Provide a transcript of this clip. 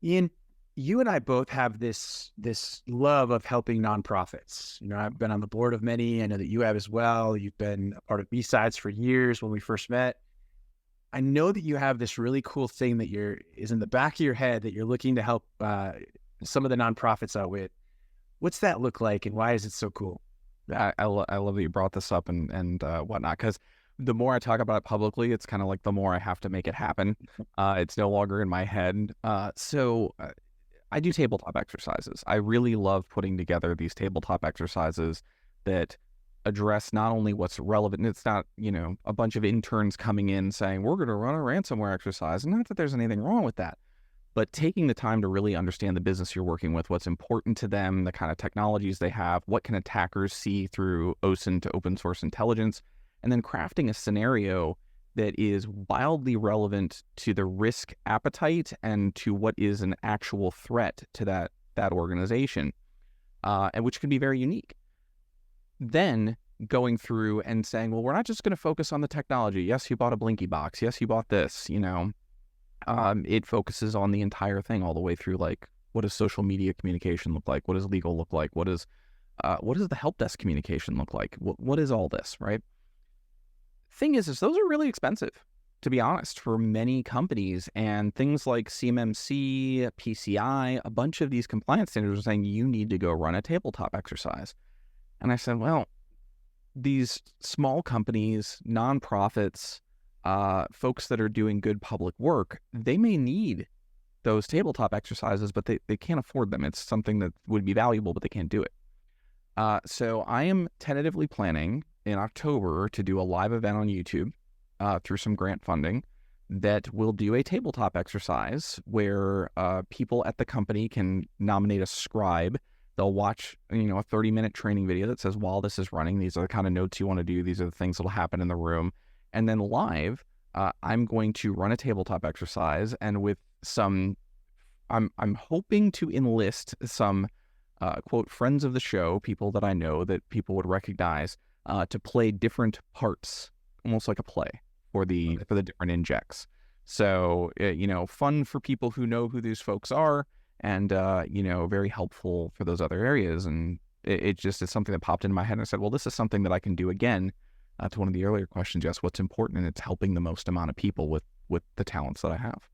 Ian, you and I both have this love of helping nonprofits. I've been on the board of many. I know that you have as well. You've been a part of B-Sides for years when we first met. I know that you have this really cool thing that is in the back of your head that you're looking to help some of the nonprofits out with. What's that look like, and why is it so cool? I love that you brought this up and whatnot, because the more I talk about it publicly, it's kind of like the more I have to make it happen. It's no longer in my head. I do tabletop exercises. I really love putting together these tabletop exercises that address not only what's relevant. It's not, a bunch of interns coming in saying, we're going to run a ransomware exercise. And not that there's anything wrong with that, but taking the time to really understand the business you're working with, what's important to them, the kind of technologies they have, what can attackers see through OSINT to open source intelligence, and then crafting a scenario that is wildly relevant to the risk appetite and to what is an actual threat to that organization, and which can be very unique. Then going through and saying, well, we're not just going to focus on the technology. Yes, you bought a Blinky box. Yes, you bought this, it focuses on the entire thing all the way through, like, what does social media communication look like? What does legal look like? What does the help desk communication look like? What is all this, right? Thing is those are really expensive, to be honest, for many companies. And things like CMMC, PCI, a bunch of these compliance standards are saying you need to go run a tabletop exercise. And I said, well, these small companies, nonprofits, folks that are doing good public work, they may need those tabletop exercises, but they can't afford them. It's something that would be valuable, but they can't do it. So I am tentatively planning in October to do a live event on YouTube through some grant funding that will do a tabletop exercise where people at the company can nominate a scribe. They'll watch, a 30-minute training video that says, while this is running, these are the kind of notes you want to do. These are the things that will happen in the room. And then live, I'm going to run a tabletop exercise, and with some, I'm hoping to enlist some, quote, friends of the show, people that I know that people would recognize, to play different parts, almost like a play for the different injects. So, fun for people who know who these folks are, and, very helpful for those other areas. And it just is something that popped into my head, and I said, well, this is something that I can do again. To one of the earlier questions, yes, what's important, and it's helping the most amount of people with the talents that I have.